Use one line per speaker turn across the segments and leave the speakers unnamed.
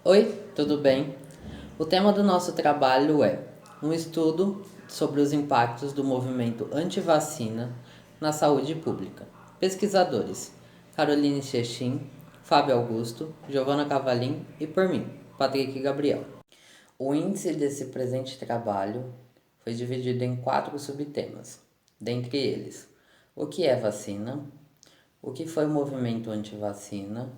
Oi, tudo bem? O tema do nosso trabalho é um estudo sobre os impactos do movimento anti-vacina na saúde pública. Pesquisadores: Caroline Chechin, Fábio Augusto, Giovana Cavalim e por mim, Patrick Gabriel. O índice desse presente trabalho foi dividido em 4 subtemas, dentre eles: o que é vacina, o que foi o movimento anti-vacina,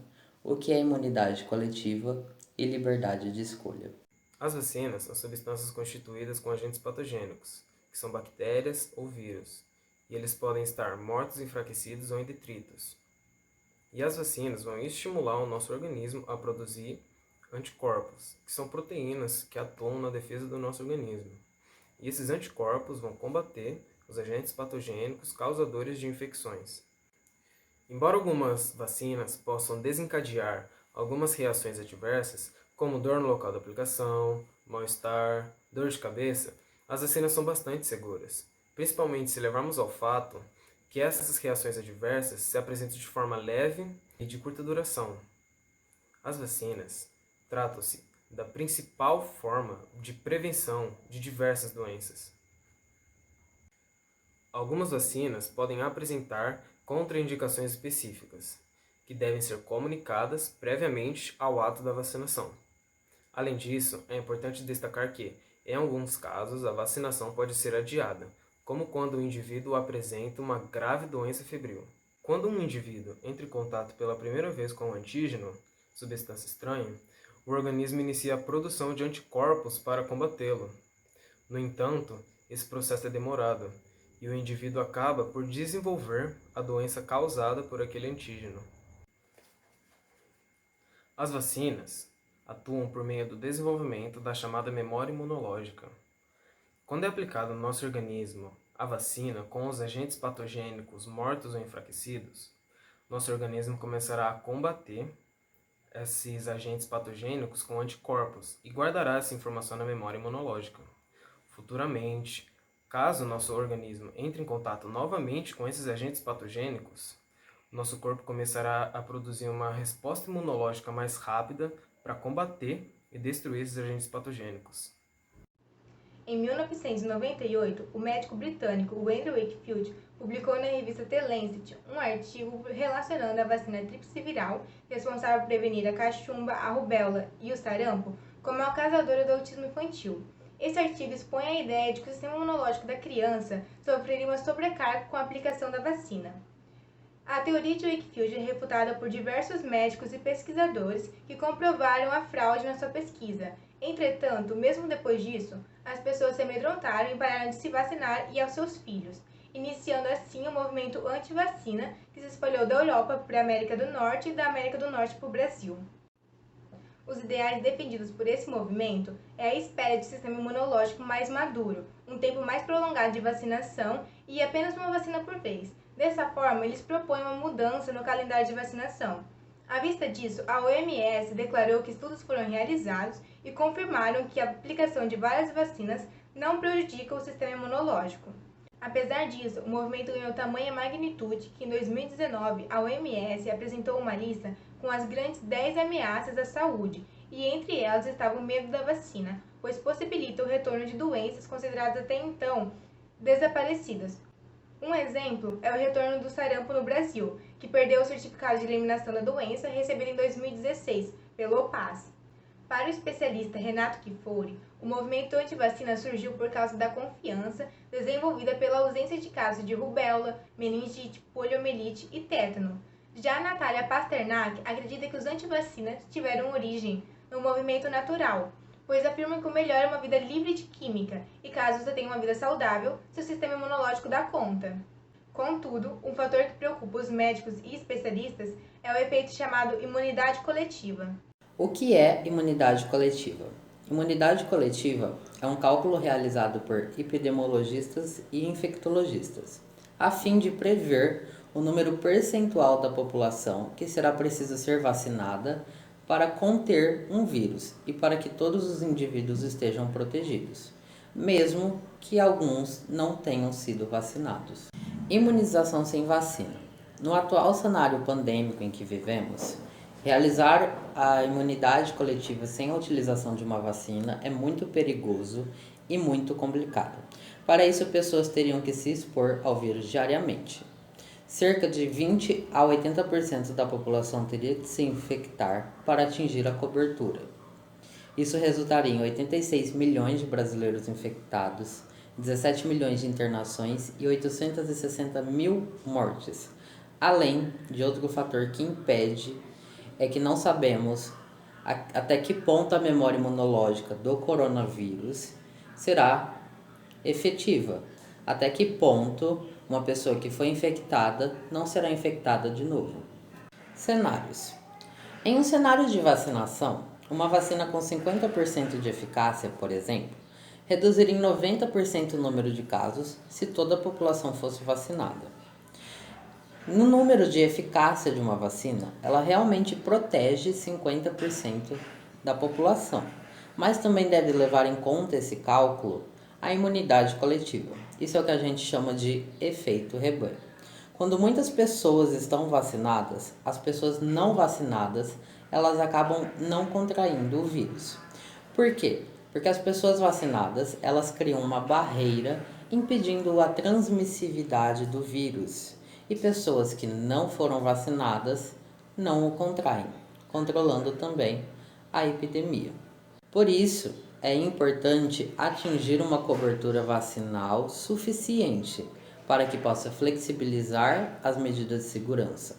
o que é imunidade coletiva e liberdade de escolha.
As vacinas são substâncias constituídas com agentes patogênicos, que são bactérias ou vírus, e eles podem estar mortos, enfraquecidos ou em detritos. E as vacinas vão estimular o nosso organismo a produzir anticorpos, que são proteínas que atuam na defesa do nosso organismo. E esses anticorpos vão combater os agentes patogênicos causadores de infecções. Embora algumas vacinas possam desencadear algumas reações adversas, como dor no local da aplicação, mal-estar, dor de cabeça, as vacinas são bastante seguras, principalmente se levarmos ao fato que essas reações adversas se apresentam de forma leve e de curta duração. As vacinas tratam-se da principal forma de prevenção de diversas doenças. Algumas vacinas podem apresentar contraindicações específicas, que devem ser comunicadas previamente ao ato da vacinação. Além disso, é importante destacar que, em alguns casos, a vacinação pode ser adiada, como quando o indivíduo apresenta uma grave doença febril. Quando um indivíduo entra em contato pela primeira vez com o antígeno, substância estranha, o organismo inicia a produção de anticorpos para combatê-lo. No entanto, esse processo é demorado, e o indivíduo acaba por desenvolver a doença causada por aquele antígeno. As vacinas atuam por meio do desenvolvimento da chamada memória imunológica. Quando é aplicada no nosso organismo a vacina com os agentes patogênicos mortos ou enfraquecidos, nosso organismo começará a combater esses agentes patogênicos com anticorpos e guardará essa informação na memória imunológica. Futuramente, caso nosso organismo entre em contato novamente com esses agentes patogênicos, nosso corpo começará a produzir uma resposta imunológica mais rápida para combater e destruir esses agentes patogênicos.
Em 1998, o médico britânico Andrew Wakefield publicou na revista The Lancet um artigo relacionando a vacina tríplice viral, responsável por prevenir a cachumba, a rubéola e o sarampo, como a causadora do autismo infantil. Esse artigo expõe a ideia de que o sistema imunológico da criança sofreria uma sobrecarga com a aplicação da vacina. A teoria de Wakefield é refutada por diversos médicos e pesquisadores que comprovaram a fraude na sua pesquisa. Entretanto, mesmo depois disso, as pessoas se amedrontaram e pararam de se vacinar e aos seus filhos, iniciando assim o movimento anti-vacina que se espalhou da Europa para a América do Norte e da América do Norte para o Brasil. Os ideais defendidos por esse movimento é a espera de sistema imunológico mais maduro, um tempo mais prolongado de vacinação e apenas uma vacina por vez. Dessa forma, eles propõem uma mudança no calendário de vacinação. À vista disso, a OMS declarou que estudos foram realizados e confirmaram que a aplicação de várias vacinas não prejudica o sistema imunológico. Apesar disso, o movimento ganhou tamanha magnitude que em 2019 a OMS apresentou uma lista com as grandes 10 ameaças à saúde, e entre elas estava o medo da vacina, pois possibilita o retorno de doenças consideradas até então desaparecidas. Um exemplo é o retorno do sarampo no Brasil, que perdeu o certificado de eliminação da doença recebido em 2016 pelo OPAS. Para o especialista Renato Kifuri, o movimento anti-vacina surgiu por causa da confiança desenvolvida pela ausência de casos de rubéola, meningite, poliomielite e tétano. Já Natália Pasternak acredita que os anti-vacinas tiveram origem no movimento natural, pois afirmam que o melhor é uma vida livre de química e, caso você tenha uma vida saudável, seu sistema imunológico dá conta. Contudo, um fator que preocupa os médicos e especialistas é o efeito chamado imunidade coletiva.
O que é imunidade coletiva? Imunidade coletiva é um cálculo realizado por epidemiologistas e infectologistas, a fim de prever o número percentual da população que será preciso ser vacinada para conter um vírus e para que todos os indivíduos estejam protegidos, mesmo que alguns não tenham sido vacinados. Imunização sem vacina. No atual cenário pandêmico em que vivemos, Realizar a imunidade coletiva sem a utilização de uma vacina é muito perigoso e muito complicado. Para isso, pessoas teriam que se expor ao vírus diariamente. Cerca de 20 a 80% da população teria que se infectar para atingir a cobertura. Isso resultaria em 86 milhões de brasileiros infectados, 17 milhões de internações e 860 mil mortes. Além de outro fator que impede é que não sabemos até que ponto a memória imunológica do coronavírus será efetiva, até que ponto uma pessoa que foi infectada não será infectada de novo. Cenários. Em um cenário de vacinação, uma vacina com 50% de eficácia, por exemplo, reduziria em 90% o número de casos se toda a população fosse vacinada. No número de eficácia de uma vacina, ela realmente protege 50% da população, mas também deve levar em conta esse cálculo a imunidade coletiva. Isso é o que a gente chama de efeito rebanho. Quando muitas pessoas estão vacinadas, as pessoas não vacinadas, elas acabam não contraindo o vírus. Por quê? Porque as pessoas vacinadas, elas criam uma barreira impedindo a transmissividade do vírus. E pessoas que não foram vacinadas não o contraem, controlando também a epidemia. Por isso, é importante atingir uma cobertura vacinal suficiente para que possa flexibilizar as medidas de segurança.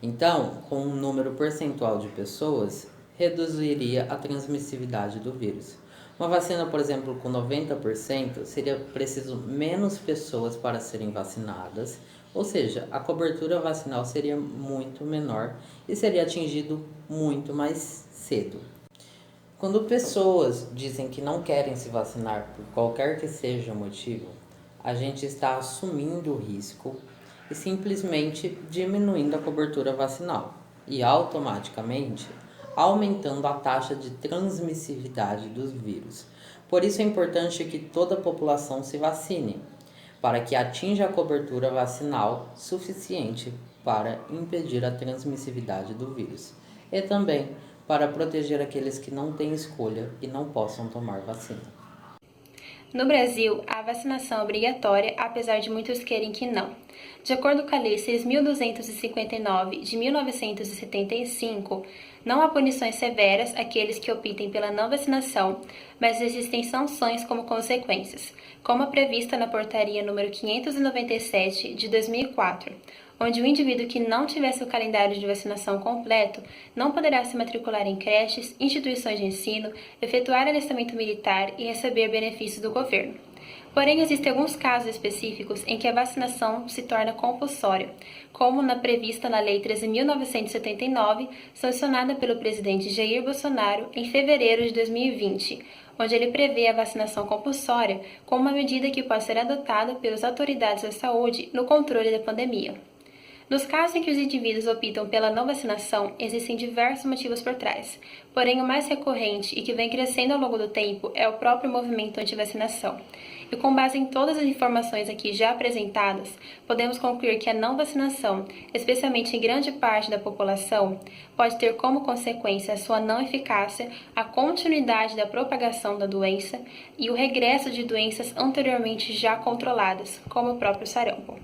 Então, com um número percentual de pessoas, reduziria a transmissividade do vírus. Uma vacina, por exemplo, com 90%, seria preciso menos pessoas para serem vacinadas, ou seja, a cobertura vacinal seria muito menor e seria atingido muito mais cedo. Quando pessoas dizem que não querem se vacinar por qualquer que seja o motivo, a gente está assumindo o risco e simplesmente diminuindo a cobertura vacinal e automaticamente aumentando a taxa de transmissividade dos vírus. Por isso é importante que toda a população se vacine, para que atinja a cobertura vacinal suficiente para impedir a transmissividade do vírus e também para proteger aqueles que não têm escolha e não possam tomar vacina.
No Brasil, a vacinação é obrigatória, apesar de muitos querem que não. De acordo com a Lei 6.259 de 1975, não há punições severas àqueles que optem pela não vacinação, mas existem sanções como consequências, como a prevista na Portaria número 597 de 2004, onde o indivíduo que não tivesse o calendário de vacinação completo não poderá se matricular em creches, instituições de ensino, efetuar alistamento militar e receber benefícios do governo. Porém, existem alguns casos específicos em que a vacinação se torna compulsória, como na prevista na Lei 13.979, sancionada pelo presidente Jair Bolsonaro em fevereiro de 2020, onde ele prevê a vacinação compulsória como uma medida que pode ser adotada pelas autoridades da saúde no controle da pandemia. Nos casos em que os indivíduos optam pela não vacinação, existem diversos motivos por trás, porém o mais recorrente e que vem crescendo ao longo do tempo é o próprio movimento anti-vacinação. E com base em todas as informações aqui já apresentadas, podemos concluir que a não vacinação, especialmente em grande parte da população, pode ter como consequência a sua não eficácia, a continuidade da propagação da doença e o regresso de doenças anteriormente já controladas, como o próprio sarampo.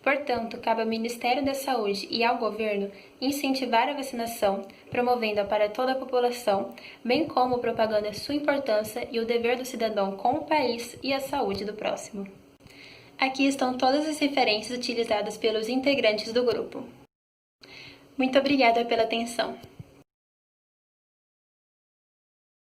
Portanto, cabe ao Ministério da Saúde e ao governo incentivar a vacinação, promovendo-a para toda a população, bem como propagando a sua importância e o dever do cidadão com o país e a saúde do próximo. Aqui estão todas as referências utilizadas pelos integrantes do grupo. Muito obrigada pela atenção.